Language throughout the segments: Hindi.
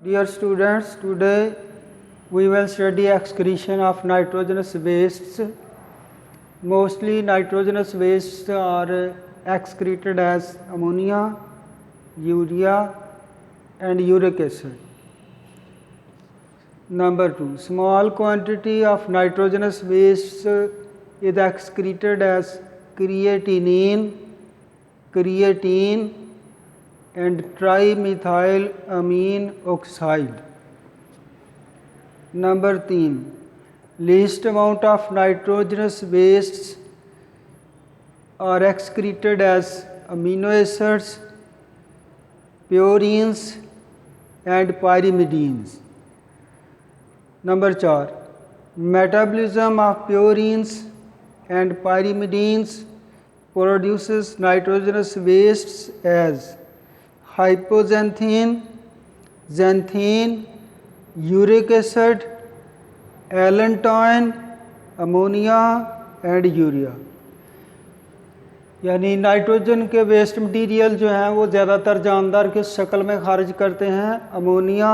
Dear students, today we will study excretion of nitrogenous wastes. Mostly nitrogenous wastes are excreted as ammonia, urea and uric acid. Number 2, small quantity of nitrogenous wastes is excreted as creatinine and trimethylamine oxide. Number 3, least amount of nitrogenous wastes are excreted as amino acids, purines and pyrimidines. Number 4, metabolism of purines and pyrimidines produces nitrogenous wastes as hypoxanthine, xanthine, uric acid, allantoin, ammonia and urea. यानी नाइट्रोजन के वेस्ट मटेरियल जो हैं वो ज़्यादातर जानदार किस शक्ल में खारिज करते हैं? अमोनिया,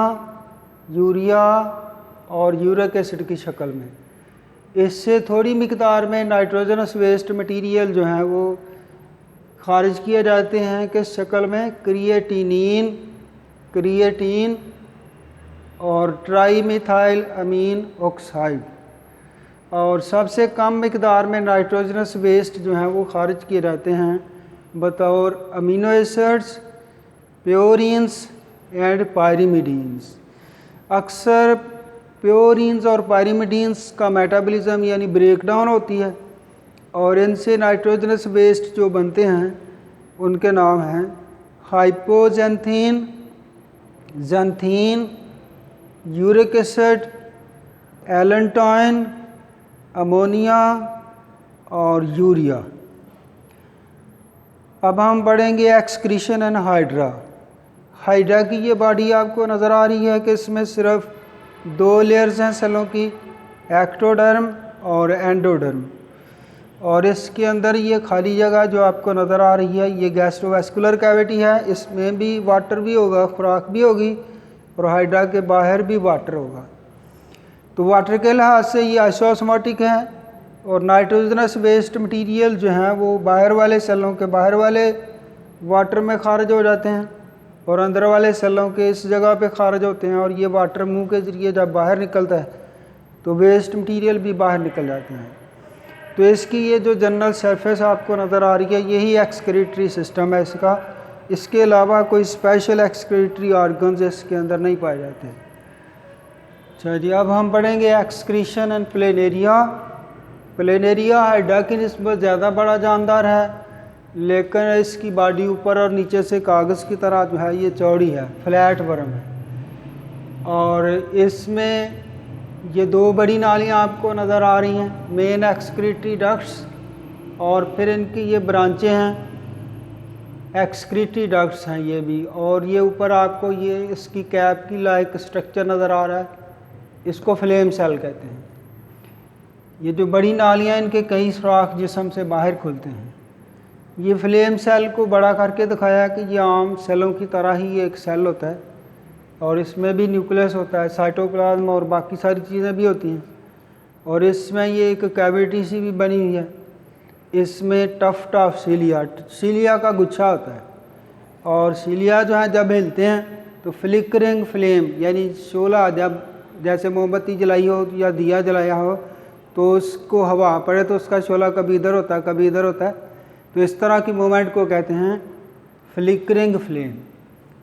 यूरिया और यूरिक एसिड की शक्ल में। इससे थोड़ी मिकदार में नाइट्रोजनस वेस्ट मटेरियल जो हैं वो खारिज किए जाते हैं किस शक्ल में? क्रिएटिन और ट्राईमिथाइलअमीन ऑक्साइड। और सबसे कम मिकदार में नाइट्रोजनस वेस्ट जो हैं वो खारिज किए जाते हैं बतौर अमीनो एसिड्स, प्योरीन्स एंड पायरिमिडीन्स। अक्सर प्योरीन्स और पायरिमिडीन्स का मेटाबॉलिज्म यानी ब्रेकडाउन होती है और इनसे नाइट्रोजनस वेस्ट जो बनते हैं उनके नाम हैं hypoxanthine, xanthine, uric acid, allantoin, ammonia और यूरिया। अब हम बढ़ेंगे एक्सक्रीशन एंड हाइड्रा। हाइड्रा की ये बॉडी आपको नज़र आ रही है कि इसमें सिर्फ 2 लेयर्स हैं सेलों की, एक्टोडर्म और एंडोडर्म। और इसके अंदर ये खाली जगह जो आपको नज़र आ रही है ये गैस्ट्रोवैस्कुलर कैविटी है। इसमें भी वाटर भी होगा, खुराक भी होगी और हाइड्रा के बाहर भी वाटर होगा। तो वाटर के लिहाज से ये आइसोस्मोटिक है और नाइट्रोजनस वेस्ट मटेरियल जो हैं वो बाहर वाले सेलों के बाहर वाले वाटर में खारिज हो जाते हैं और अंदर वाले सेलों के इस जगह पे खारिज होते हैं। और ये वाटर मुंह के ज़रिए जब बाहर निकलता है तो वेस्ट मटेरियल भी बाहर निकल जाते हैं। तो इसकी ये जो जनरल सरफेस आपको नज़र आ रही है यही एक्सक्रीटरी सिस्टम है इसका। इसके अलावा कोई स्पेशल एक्सक्रीटरी ऑर्गन्स इसके अंदर नहीं पाए जाते। अच्छा जी, अब हम पढ़ेंगे excretion and planaria. Planaria hydra की निस्बत ज़्यादा बड़ा जानदार है, लेकिन इसकी बॉडी ऊपर और नीचे से कागज़ की तरह जो है ये चौड़ी है, फ्लैट वर्म है। और इसमें ये 2 बड़ी नालियाँ आपको नज़र आ रही हैं, मेन एक्सक्रीटरी डक्ट्स और फिर इनकी ये ब्रांचें हैं, एक्सक्रीटरी डक्ट्स हैं ये भी। और ये ऊपर आपको ये इसकी कैप की लाइक स्ट्रक्चर नज़र आ रहा है, इसको फ्लेम सेल कहते हैं। ये जो बड़ी नालियाँ इनके कई सुराख जिस्म से बाहर खुलते हैं। ये फ्लेम सेल को बड़ा करके दिखाया कि ये आम सेलों की तरह ही एक सेल होता है और इसमें भी न्यूक्लियस होता है, साइटोप्लाज्म और बाकी सारी चीज़ें भी होती हैं। और इसमें ये एक कैविटी सी भी बनी हुई है, इसमें टफ्ट ऑफ सीलिया का गुच्छा होता है। और सीलिया जो है जब हिलते हैं तो फ्लिकरिंग फ्लेम यानी शोला, जब जैसे मोमबत्ती जलाई हो या दिया जलाया हो तो उसको हवा पड़े तो उसका शोला कभी इधर होता है कभी इधर होता है, तो इस तरह की मूवमेंट को कहते हैं फ्लिकरिंग फ्लेम।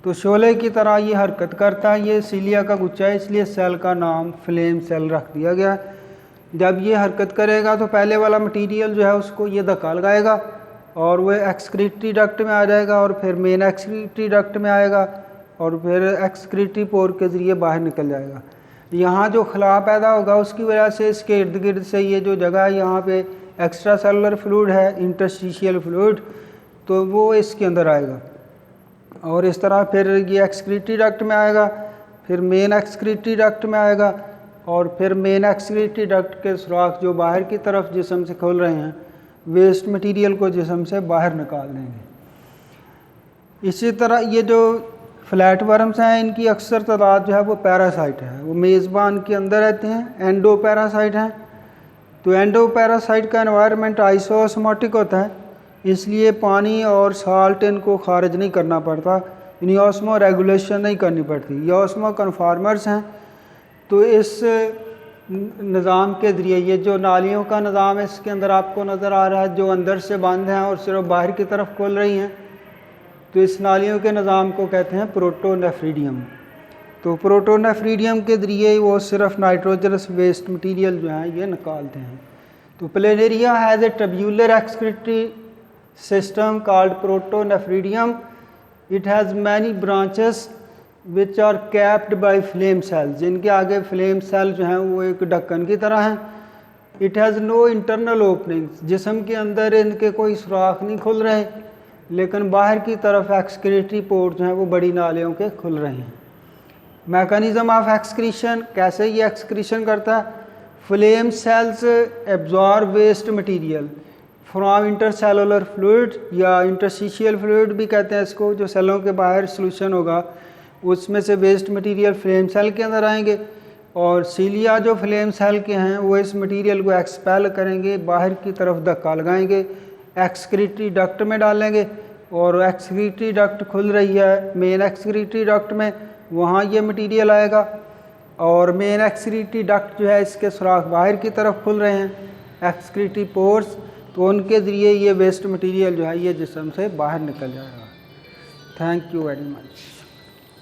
तो शोले की तरह ये हरकत करता है, ये सीलिया का गुच्छा है, इसलिए सेल का नाम फ्लेम सेल रख दिया गया। जब ये हरकत करेगा तो पहले वाला मटेरियल जो है उसको ये धक्का लगाएगा और वह एक्सक्रीटरी डक्ट में आ जाएगा और फिर मेन एक्सक्रीटरी डक्ट में आएगा और फिर एक्सक्रीटरी पोर के ज़रिए बाहर निकल जाएगा। यहाँ जो खला पैदा होगा उसकी वजह से इसके इर्द गिर्द से ये जो जगह है यहाँ पे एक्स्ट्रा सेलुलर फ्लूइड है, इंटरस्टिशियल फ्लूइड, तो वो इसके अंदर आएगा और इस तरह फिर ये एक्सक्रीटरी डक्ट में आएगा, फिर मेन एक्सक्रीटरी डक्ट में आएगा और फिर मेन एक्सक्रीटरी डक्ट के सुराख जो बाहर की तरफ जिस्म से खोल रहे हैं वेस्ट मटेरियल को जिस्म से बाहर निकाल देंगे। इसी तरह ये जो फ्लैट वर्म्स हैं, इनकी अक्सर तादाद जो है वो पैरासाइट है, वो मेज़बान के अंदर रहते हैं, एंडो पैरासाइट हैं। तो एंडो पैरासाइट का एनवायरनमेंट आइसोosmotic होता है, इसलिए पानी और साल्ट इनको खारिज नहीं करना पड़ता, यानी ऑस्मो रेगुलेशन नहीं करनी पड़ती। ये ऑस्मो कन्फार्मर्स हैं। तो इस निज़ाम के ज़रिए ये जो नालियों का निज़ाम है इसके अंदर आपको नज़र आ रहा है, जो अंदर से बंद हैं और सिर्फ बाहर की तरफ खुल रही हैं, तो इस नालियों के निज़ाम को कहते हैं प्रोटोनेफ्रीडियम। तो प्रोटोनेफ्रीडियम के ज़रिए वो सिर्फ नाइट्रोजनस वेस्ट मटीरियल जो है ये निकालते हैं। तो planaria has a tubular excretory system called protonephridium. It has many branches which are capped by flame cells, जिनके आगे फ्लेम सेल जो हैं वो एक ढक्कन की तरह हैं। It has no internal openings, जिस्म के अंदर इनके कोई सुराख नहीं खुल रहे, लेकिन बाहर की तरफ एक्सक्रीटरी पोर्ट जो हैं वो बड़ी नालियों के खुल रहे हैं। मैकेनिज़्म ऑफ एक्सक्रीशन, कैसे ये एक्सक्रीशन करता है? Flame cells absorb waste material from intercellular fluid या इंटरस्टिशियल फ्लूइड भी कहते हैं इसको, जो सेलों के बाहर सोल्यूशन होगा उसमें से वेस्ट मटेरियल फ्लेम सेल के अंदर आएंगे, और सीलिया जो फ्लेम सेल के हैं वो इस मटेरियल को एक्सपेल करेंगे, बाहर की तरफ धक्का लगाएंगे, एक्सक्रीटरी डक्ट में डालेंगे, और एक्सक्रीटरी डक्ट खुल रही है मेन एक्सक्रीटरी डक्ट में, वहाँ ये मटेरियल आएगा। और मेन एक्सक्रीटरी डक्ट जो है इसके सुराख बाहर की तरफ खुल रहे हैं, एक्सक्रीटरी पोर्स, तो उनके ज़रिए ये वेस्ट मटेरियल जो है ये जिस्म से बाहर निकल जाएगा। Thank you very much.